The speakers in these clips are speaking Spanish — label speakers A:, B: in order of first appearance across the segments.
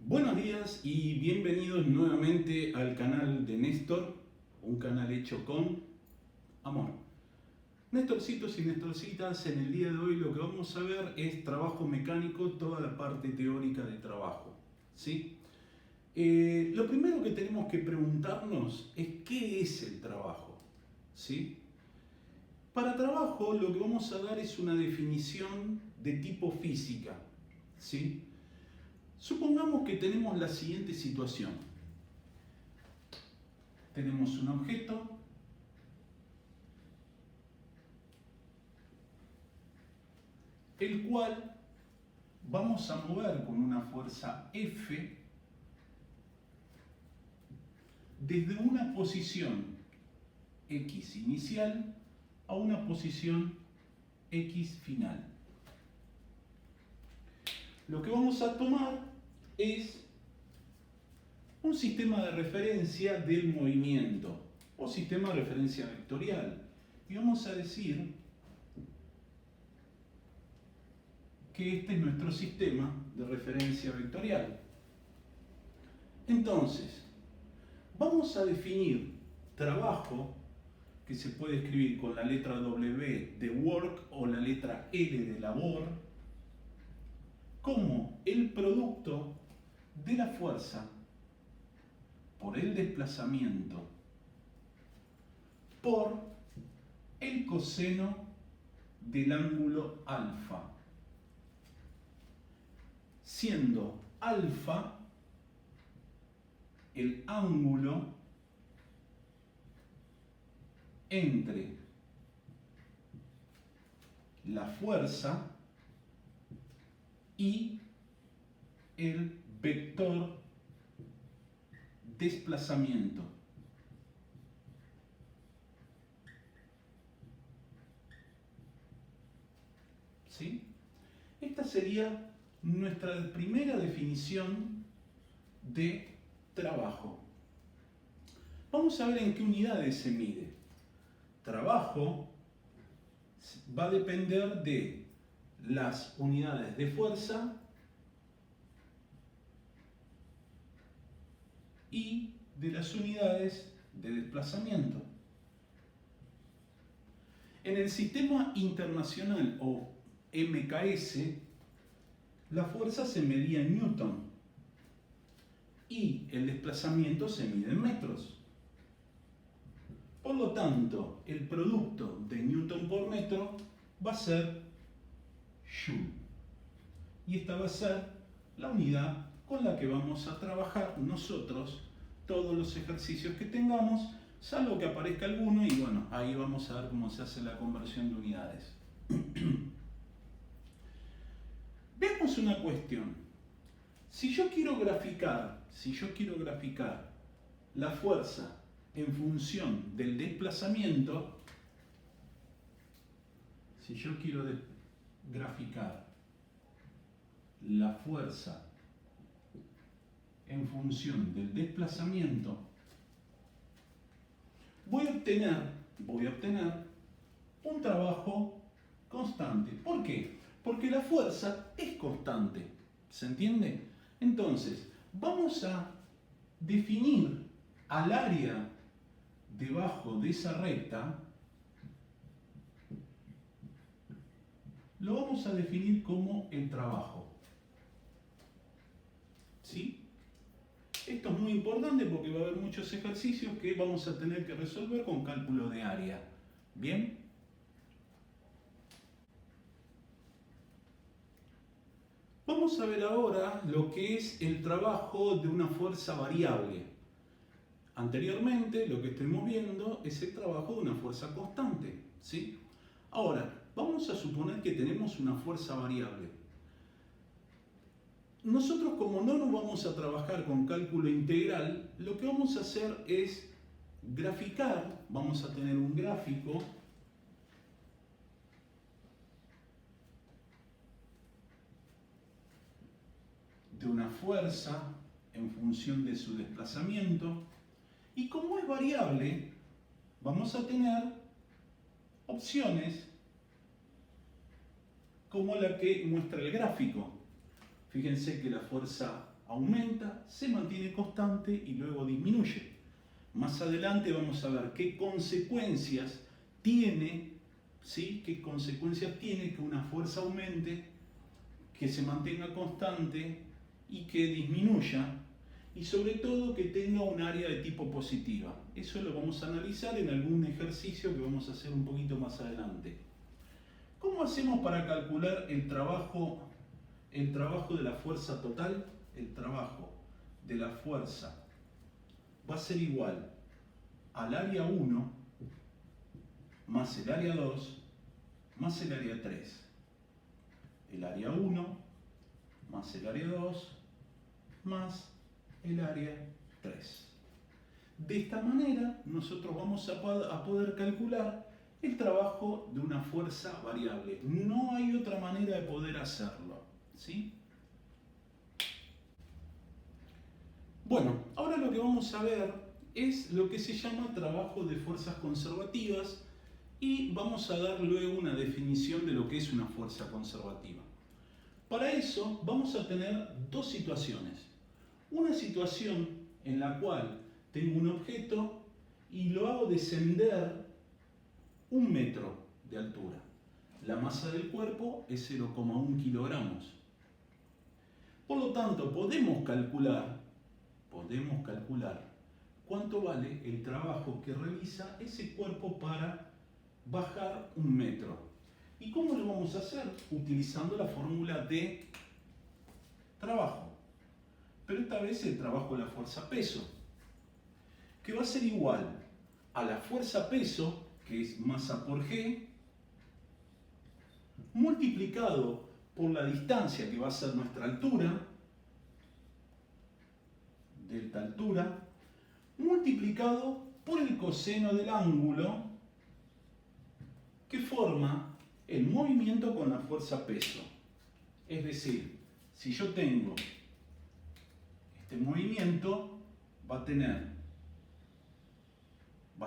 A: Buenos días y bienvenidos nuevamente al canal de Néstor, un canal hecho con amor. Néstorcitos y Néstorcitas, en el día de hoy lo que vamos a ver es trabajo mecánico, toda la parte teórica de trabajo, ¿sí? Lo primero que tenemos que preguntarnos es ¿qué es el trabajo? ¿Sí? Para trabajo lo que vamos a dar es una definición de tipo física, ¿sí? Supongamos que tenemos la siguiente situación. Tenemos un objeto el cual vamos a mover con una fuerza F desde una posición X inicial a una posición X final. Lo que vamos a tomar es un sistema de referencia del movimiento o sistema de referencia vectorial. Y vamos a decir que este es nuestro sistema de referencia vectorial. Entonces, vamos a definir trabajo, que se puede escribir con la letra W de work o la letra L de labor, como el producto de la fuerza por el desplazamiento por el coseno del ángulo alfa, siendo alfa el ángulo entre la fuerza y el vector desplazamiento. ¿Sí? Esta sería nuestra primera definición de trabajo. Vamos a ver en qué unidades se mide. Trabajo va a depender de las unidades de fuerza y de las unidades de desplazamiento. En el sistema internacional o MKS, la fuerza se medía en newton y el desplazamiento se mide en metros. Por lo tanto, el producto de newton por metro va a ser joule. Y esta va a ser la unidad con la que vamos a trabajar nosotros todos los ejercicios que tengamos, salvo que aparezca alguno y bueno, ahí vamos a ver cómo se hace la conversión de unidades. Veamos una cuestión. Si yo quiero graficar la fuerza en función del desplazamiento, si yo quiero graficar la fuerza en función del desplazamiento, voy a obtener un trabajo constante. ¿Por qué? Porque la fuerza es constante. ¿Se entiende? Entonces, vamos a definir al área debajo de esa recta, lo vamos a definir como el trabajo. ¿Sí? Esto es muy importante porque va a haber muchos ejercicios que vamos a tener que resolver con cálculo de área. ¿Bien? Vamos a ver ahora lo que es el trabajo de una fuerza variable. Anteriormente lo que estuvimos viendo es el trabajo de una fuerza constante, ¿sí? Ahora, vamos a suponer que tenemos una fuerza variable. Nosotros, como no nos vamos a trabajar con cálculo integral, lo que vamos a hacer es graficar, vamos a tener un gráfico de una fuerza en función de su desplazamiento, y como es variable, vamos a tener opciones como la que muestra el gráfico. Fíjense que la fuerza aumenta, se mantiene constante y luego disminuye. Más adelante vamos a ver qué consecuencias tiene, ¿sí? Qué consecuencias tiene que una fuerza aumente, que se mantenga constante y que disminuya, y sobre todo que tenga un área de tipo positiva. Eso lo vamos a analizar en algún ejercicio que vamos a hacer un poquito más adelante. ¿Cómo hacemos para calcular el trabajo de la fuerza total? El trabajo de la fuerza va a ser igual al área 1 más el área 2 más el área 3. El área 1 más el área 2 más el área 3. De esta manera nosotros vamos a poder calcular el trabajo de una fuerza variable. No hay otra manera de poder hacerlo, ¿sí? Bueno, ahora lo que vamos a ver es lo que se llama trabajo de fuerzas conservativas y vamos a dar luego una definición de lo que es una fuerza conservativa. Para eso vamos a tener dos situaciones. Una situación en la cual tengo un objeto y lo hago descender 1 metro de altura. La masa del cuerpo es 0,1 kilogramos. Por lo tanto, podemos calcular cuánto vale el trabajo que realiza ese cuerpo para bajar 1 metro. ¿Y cómo lo vamos a hacer? Utilizando la fórmula de trabajo. Pero esta vez el trabajo de la fuerza peso, que va a ser igual a la fuerza peso, que es masa por G, multiplicado por la distancia, que va a ser nuestra altura, delta altura, multiplicado por el coseno del ángulo que forma el movimiento con la fuerza peso. Es decir, si yo tengo este movimiento, va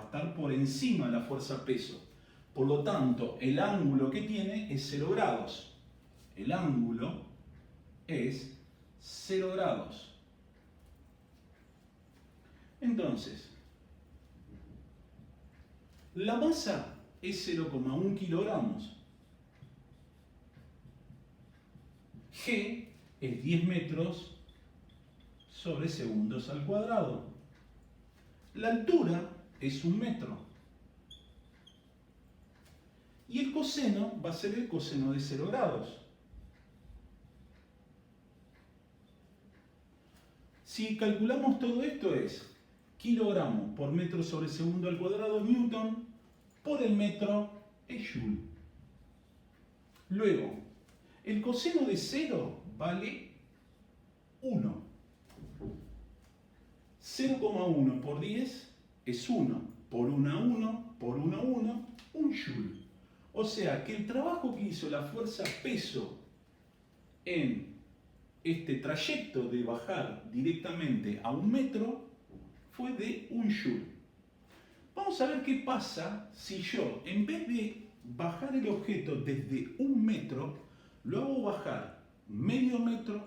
A: a estar por encima de la fuerza peso. Por lo tanto, el ángulo que tiene es 0 grados. El ángulo es 0 grados. Entonces, la masa es 0,1 kilogramos. G es 10 metros sobre segundos al cuadrado. La altura es 1 metro. Y el coseno va a ser el coseno de 0 grados. Si calculamos todo esto es kilogramos por metro sobre segundo al cuadrado Newton, por el metro es Joule. Luego, el coseno de 0 vale 1. 0,1 por 10 es 1. Por 1 a 1, por 1 a 1, 1 Joule. O sea que el trabajo que hizo la fuerza peso en este trayecto de bajar directamente a 1 metro fue de 1 Joule. Vamos a ver qué pasa si yo, en vez de bajar el objeto desde 1 metro, lo hago bajar medio metro,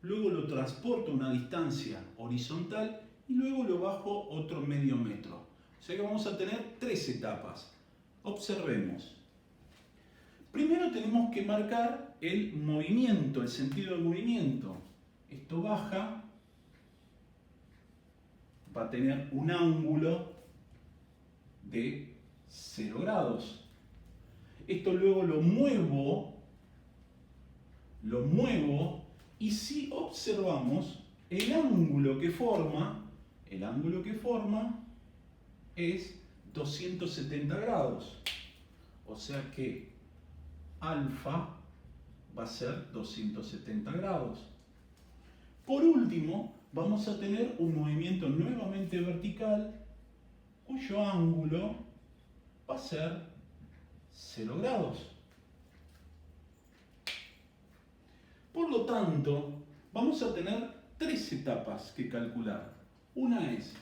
A: luego lo transporto a una distancia horizontal y luego lo bajo otro medio metro. O sea que vamos a tener 3 etapas. Observemos. Primero tenemos que marcar el movimiento, el sentido del movimiento. Esto baja, va a tener un ángulo de 0 grados. Esto luego lo muevo y si observamos el ángulo que forma es 270 grados. O sea que alfa va a ser 270 grados. Por último, vamos a tener un movimiento nuevamente vertical cuyo ángulo va a ser 0 grados. Por lo tanto, vamos a tener 3 etapas que calcular. Una es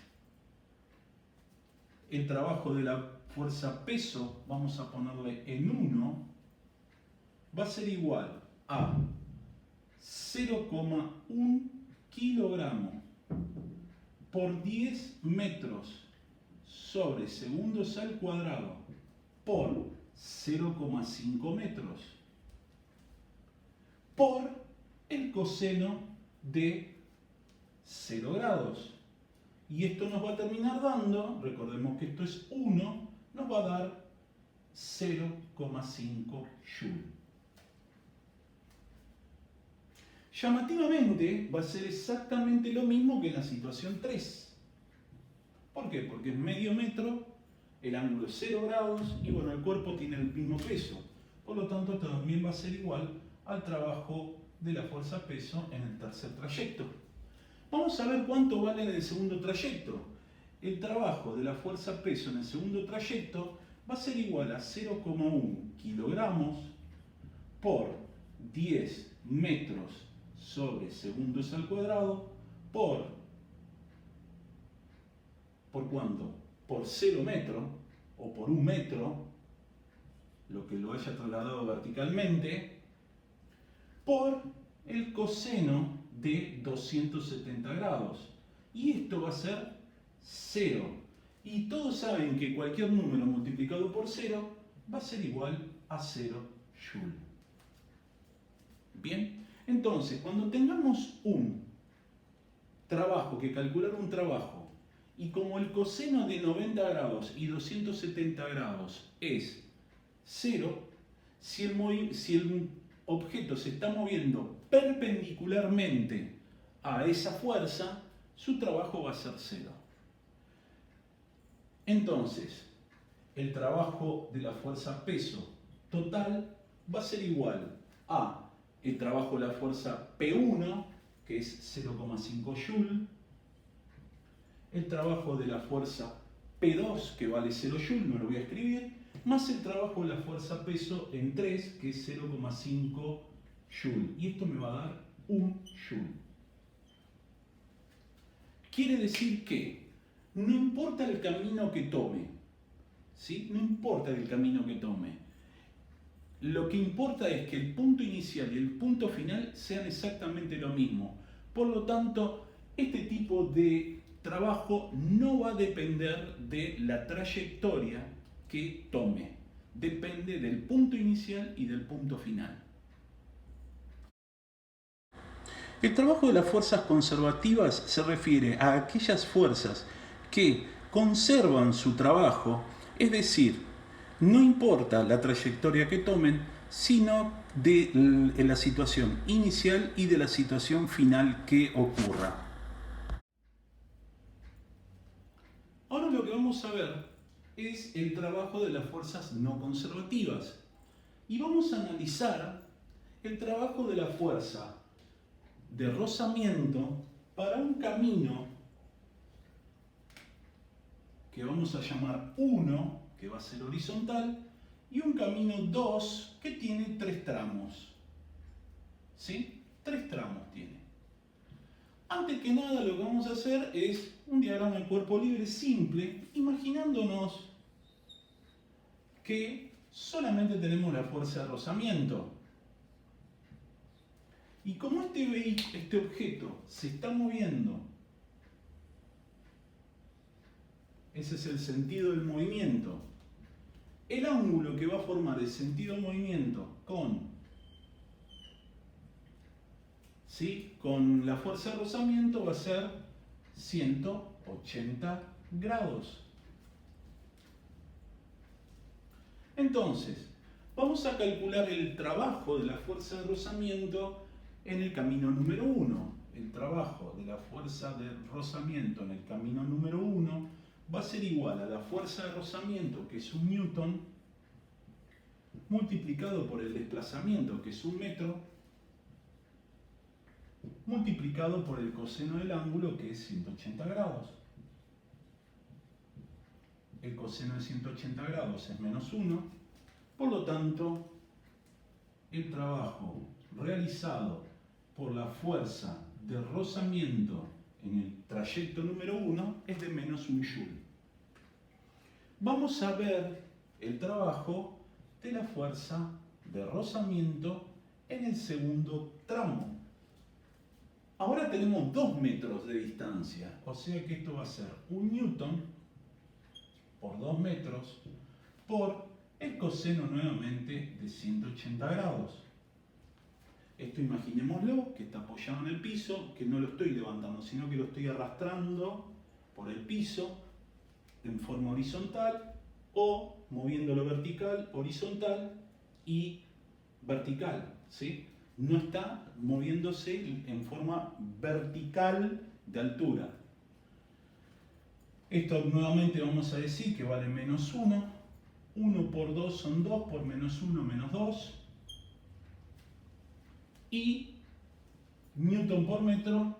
A: el trabajo de la fuerza peso, vamos a ponerle en 1, va a ser igual a 0,1 kilogramos por 10 metros sobre segundos al cuadrado por 0,5 metros por el coseno de 0 grados. Y esto nos va a terminar dando, recordemos que esto es 1, nos va a dar 0,5 Joule. Llamativamente va a ser exactamente lo mismo que en la situación 3. ¿Por qué? Porque es medio metro, el ángulo es 0 grados y bueno, el cuerpo tiene el mismo peso. Por lo tanto, también va a ser igual al trabajo de la fuerza-peso en el tercer trayecto. Vamos a ver cuánto vale en el segundo trayecto. El trabajo de la fuerza-peso en el segundo trayecto va a ser igual a 0,1 kilogramos por 10 metros sobre segundos al cuadrado ¿por cuánto? Por 0 metro o por 1 metro, lo que lo haya trasladado verticalmente, por el coseno de 270 grados. Y esto va a ser 0. Y todos saben que cualquier número multiplicado por 0 va a ser igual a 0 Joule. Bien, entonces cuando tengamos un trabajo, que calcular un trabajo, y como el coseno de 90 grados y 270 grados es 0, si el objeto se está moviendo perpendicularmente a esa fuerza, su trabajo va a ser 0. Entonces, el trabajo de la fuerza peso total va a ser igual a el trabajo de la fuerza P1, que es 0,5 Joule, el trabajo de la fuerza P2, que vale 0 Joule, no lo voy a escribir, más el trabajo de la fuerza peso en 3, que es 0,5 Joule. Y esto me va a dar 1 Joule. Quiere decir que no importa el camino que tome, ¿sí? No importa el camino que tome. Lo que importa es que el punto inicial y el punto final sean exactamente lo mismo. Por lo tanto, este tipo de trabajo no va a depender de la trayectoria que tome. Depende del punto inicial y del punto final. El trabajo de las fuerzas conservativas se refiere a aquellas fuerzas que conservan su trabajo, es decir, no importa la trayectoria que tomen, sino de la situación inicial y de la situación final que ocurra. Ahora lo que vamos a ver es el trabajo de las fuerzas no conservativas. Y vamos a analizar el trabajo de la fuerza de rozamiento para un camino que vamos a llamar 1, que va a ser horizontal, y un camino 2 que tiene 3 tramos. ¿Sí? 3 tramos tiene. Antes que nada lo que vamos a hacer es un diagrama de cuerpo libre simple, imaginándonos que solamente tenemos la fuerza de rozamiento. Y como este objeto se está moviendo, ese es el sentido del movimiento, el ángulo que va a formar el sentido del movimiento con la fuerza de rozamiento va a ser 180 grados. Entonces, vamos a calcular el trabajo de la fuerza de rozamiento en el camino número 1. El trabajo de la fuerza de rozamiento en el camino número 1 va a ser igual a la fuerza de rozamiento, que es 1 newton, multiplicado por el desplazamiento, que es 1 metro, multiplicado por el coseno del ángulo, que es 180 grados. El coseno de 180 grados es menos 1, por lo tanto, el trabajo realizado por la fuerza de rozamiento en el trayecto número 1 es de menos 1 Joule. Vamos a ver el trabajo de la fuerza de rozamiento en el segundo tramo. Ahora tenemos 2 metros de distancia, o sea que esto va a ser 1 newton por 2 metros por el coseno nuevamente de 180 grados. Esto imaginémoslo que está apoyado en el piso, que no lo estoy levantando, sino que lo estoy arrastrando por el piso en forma horizontal o moviéndolo vertical, horizontal y vertical, ¿sí? No está moviéndose en forma vertical de altura. Esto nuevamente vamos a decir que vale menos 1. 1 por 2 son 2, por menos 1 menos 2. Y newton por metro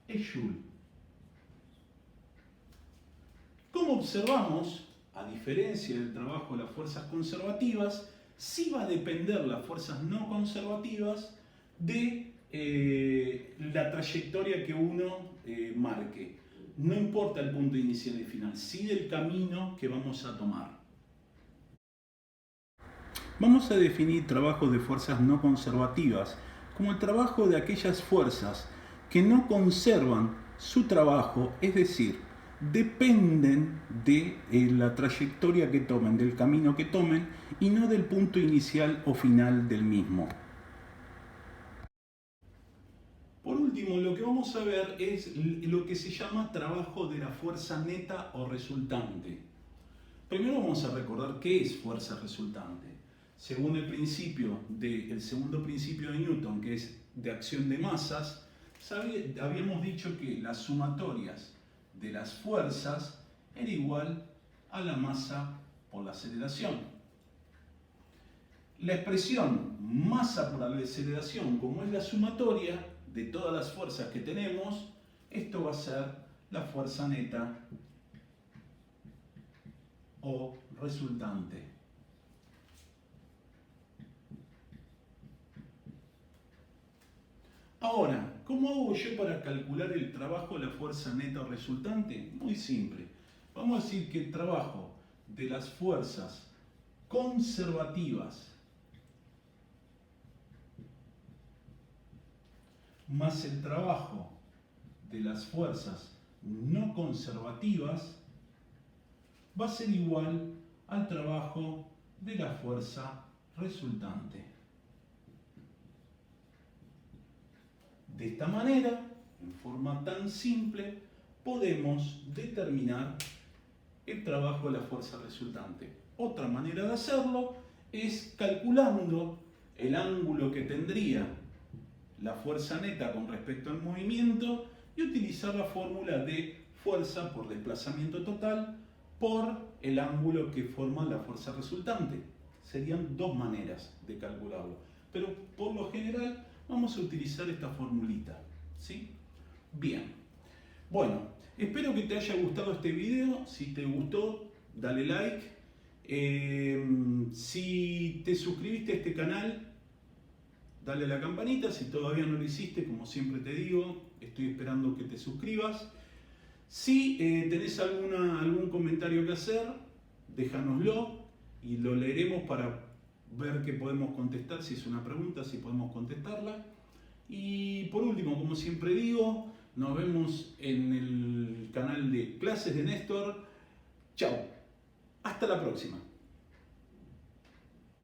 A: es joule. Como observamos, a diferencia del trabajo de las fuerzas conservativas, sí va a depender las fuerzas no conservativas de la trayectoria que uno marque. No importa el punto inicial y final, sí del camino que vamos a tomar. Vamos a definir trabajos de fuerzas no conservativas como el trabajo de aquellas fuerzas que no conservan su trabajo, es decir, dependen de la trayectoria que tomen, del camino que tomen y no del punto inicial o final del mismo. Por último, lo que vamos a ver es lo que se llama trabajo de la fuerza neta o resultante. Primero vamos a recordar qué es fuerza resultante. Según el segundo principio de Newton, que es de acción de masas, habíamos dicho que las sumatorias de las fuerzas era igual a la masa por la aceleración. La expresión masa por la aceleración, como es la sumatoria de todas las fuerzas que tenemos, esto va a ser la fuerza neta o resultante. Ahora, ¿cómo hago yo para calcular el trabajo de la fuerza neta o resultante? Muy simple. Vamos a decir que el trabajo de las fuerzas conservativas más el trabajo de las fuerzas no conservativas va a ser igual al trabajo de la fuerza resultante. De esta manera, en forma tan simple, podemos determinar el trabajo de la fuerza resultante. Otra manera de hacerlo es calculando el ángulo que tendría la fuerza neta con respecto al movimiento y utilizar la fórmula de fuerza por desplazamiento total por el ángulo que forma la fuerza resultante. Serían 2 maneras de calcularlo, pero por lo general vamos a utilizar esta formulita, ¿sí? Bien, bueno, espero que te haya gustado este video. Si te gustó, dale like. Si te suscribiste a este canal, dale a la campanita. Si todavía no lo hiciste, como siempre te digo, estoy esperando que te suscribas. Si tenés algún comentario que hacer, déjanoslo y lo leeremos para ver qué podemos contestar. Si es una pregunta, si podemos contestarla. Y por último, como siempre digo, nos vemos en el canal de Clases de Néstor. Chao. Hasta la próxima.